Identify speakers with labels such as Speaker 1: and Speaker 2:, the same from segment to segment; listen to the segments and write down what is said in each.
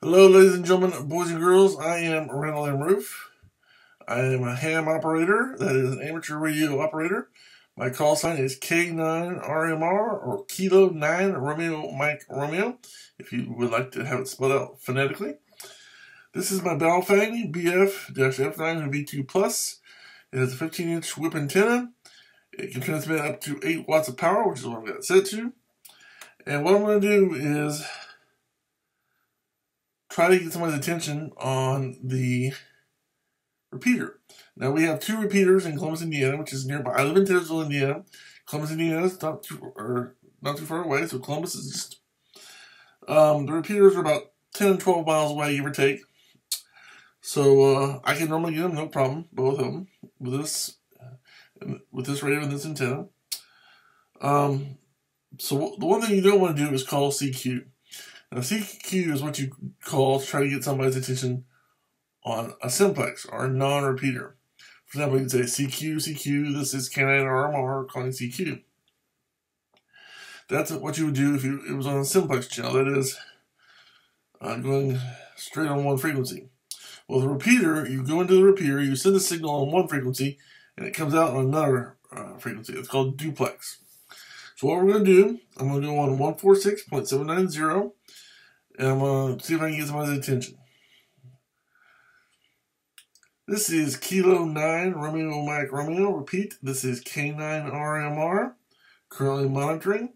Speaker 1: Hello, ladies and gentlemen, boys and girls. I am Randall and Rueff. I am a ham operator, that is an amateur radio operator. My call sign is K9RMR or Kilo 9 Romeo Mike Romeo, if you would like to have it spelled out phonetically. This is my Baofeng BF-F9 V2 Plus. It has a 15-inch whip antenna. It can transmit up to 8 watts of power, which is what I've got it set to. And what I'm going to do is try to get somebody's attention on the repeater. Now, we have 2 repeaters in Columbus, Indiana, which is nearby. I live in Taylorsville, Indiana. Columbus, Indiana is not too far away, so Columbus is just... the repeaters are about 10 and 12 miles away, give or take. So, I can normally get them, no problem, both of them, with this radio and this antenna. So, the one thing you don't want to do is call CQ. Now, CQ is what you call to try to get somebody's attention on a simplex or a non-repeater. For example, you can say CQ, CQ, this is K9RMR calling CQ. That's what you would do if it was on a simplex channel, that is, going straight on one frequency. Well, the repeater, you go into the repeater, you send a signal on one frequency, and it comes out on another frequency. It's called duplex. So what we're going to do, I'm going to go on 146.790, and I'm going to see if I can get somebody's attention. This is Kilo 9 Romeo Mike Romeo. Repeat, this is K9RMR. Currently monitoring.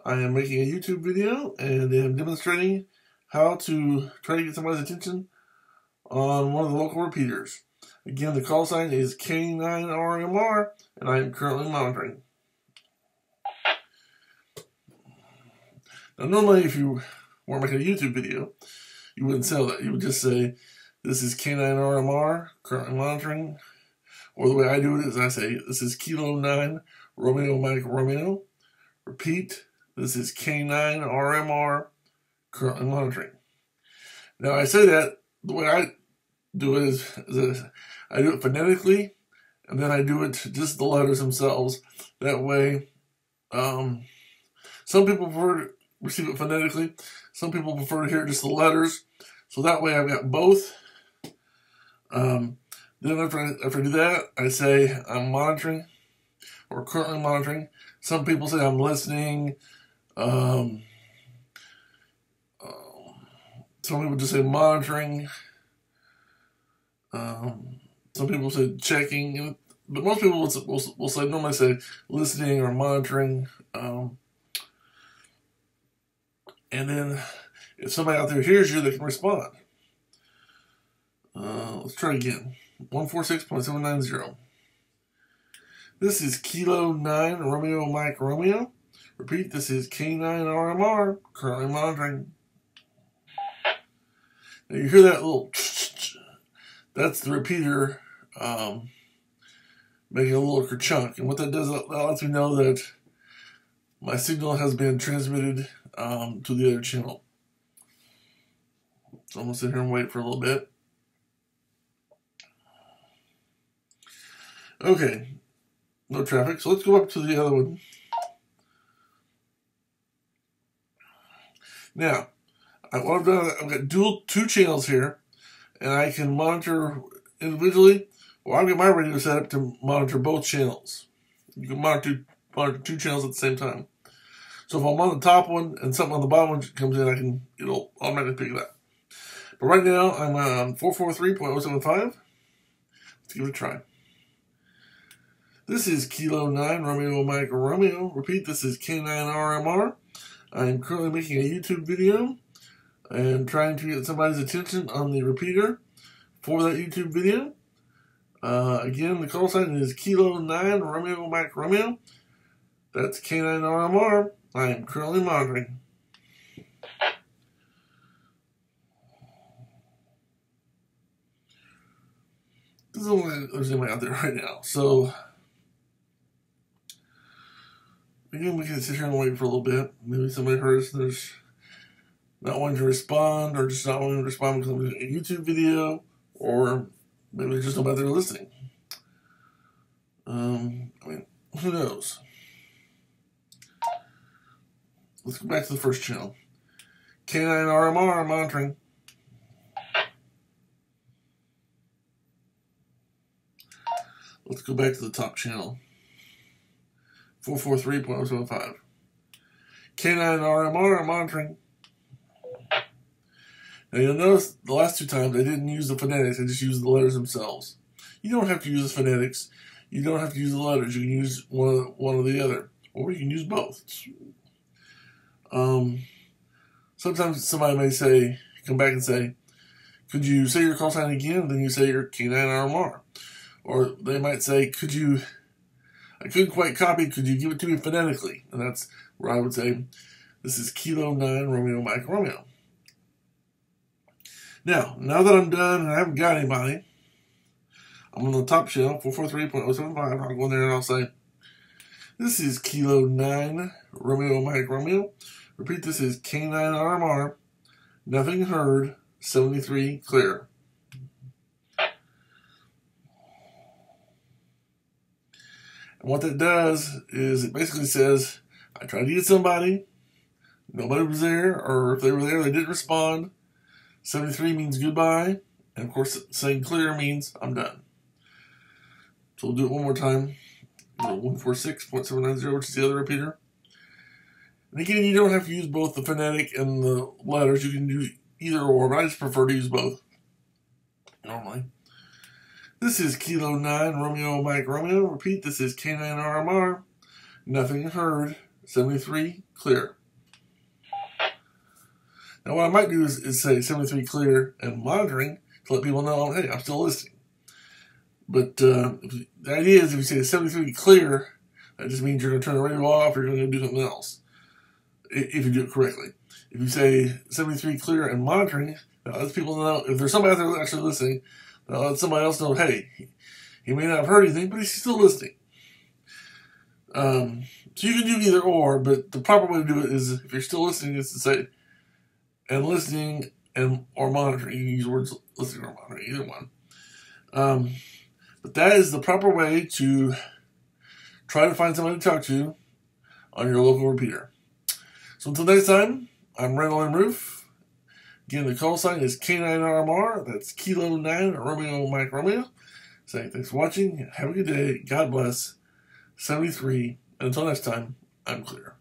Speaker 1: I am making a YouTube video and am demonstrating how to try to get somebody's attention on one of the local repeaters. Again, the call sign is K9RMR, and I am currently monitoring. Now, normally, if you were making a YouTube video, you wouldn't say that. You would just say, this is K9RMR, currently monitoring. Or the way I do it is I say, this is Kilo 9 Romeo Mike Romeo. Repeat, this is K9RMR, currently monitoring. Now, I say that, the way I do it is I do it phonetically, and then I do it just the letters themselves. That way, some people prefer to receive it phonetically. Some people prefer to hear just the letters. So that way I've got both. Then after I do that, I say I'm monitoring or currently monitoring. Some people say I'm listening. Some people just say monitoring. Some people say checking. But most people will say, normally say listening or monitoring. And then if somebody out there hears you, they can respond. Let's try again. 146.790. This is Kilo 9 Romeo Mike Romeo. Repeat, this is K9RMR, currently monitoring. Now you hear that little that's the repeater making a little kerchunk. And what that does, that lets me know that my signal has been transmitted to the other channel. So I'm going to sit here and wait for a little bit. Okay, no traffic, so let's go up to the other one. Now, what I've done, I've got 2 channels here, and I can monitor individually, or I've got my radio set up to monitor both channels. You can monitor 2 channels at the same time. So if I'm on the top one and something on the bottom one comes in, it'll automatically pick it up. But right now, I'm on 443.075. Let's give it a try. This is Kilo 9 Romeo Mike Romeo. Repeat, this is K9RMR. I am currently making a YouTube video and trying to get somebody's attention on the repeater for that YouTube video. Again, the call sign is Kilo 9 Romeo Mike Romeo. That's K9RMR. I am currently monitoring. This is only there's anybody out there right now. So again, we can sit here and wait for a little bit. Maybe somebody heard us and there's not wanting to respond, or just not wanting to respond because I'm doing a YouTube video, or maybe there's just nobody there listening. I mean, who knows? Let's go back to the first channel. K9RMR monitoring. Let's go back to the top channel. 443.075. K9 RMR monitoring. Now you'll notice the last two times I didn't use the phonetics, I just used the letters themselves. You don't have to use the phonetics. You don't have to use the letters. You can use one or the other. Or you can use both. Sometimes somebody may say, come back and say, could you say your call sign again? Then you say your K9 RMR. Or they might say, I couldn't quite copy, could you give it to me phonetically? And that's where I would say, this is Kilo 9 Romeo Mike Romeo. Now that I'm done and I haven't got anybody, I'm on the top channel, 443.075. I'll go in there and I'll say, this is Kilo 9 Romeo Mike Romeo. Repeat, this is K9 RMR. Nothing heard, 73 clear. And what that does is it basically says, I tried to get somebody, nobody was there, or if they were there, they didn't respond. 73 means goodbye, and of course saying clear means I'm done. So we'll do it one more time. 146.790, which is the other repeater. And again, you don't have to use both the phonetic and the letters. You can do either or, but I just prefer to use both normally. This is Kilo 9 Romeo Mike Romeo. Repeat, this is K9 RMR. Nothing heard, 73 clear. Now what I might do is say 73 clear and monitoring to let people know, hey, I'm still listening. But the idea is if you say 73 clear, that just means you're going to turn the radio off or you're going to do something else, if you do it correctly. If you say 73 clear and monitoring, that lets people know, if there's somebody out there actually listening, that lets somebody else know, hey, he may not have heard anything, but he's still listening. So you can do either or, but the proper way to do it is, if you're still listening, is to say, and listening and or monitoring. You can use words listening or monitoring, either one. But that is the proper way to try to find somebody to talk to on your local repeater. So until next time, I'm Randall and Rueff. Again, the call sign is K9RMR. That's Kilo 9 Romeo Mike Romeo. Saying thanks for watching. Have a good day. God bless. 73. And until next time, I'm clear.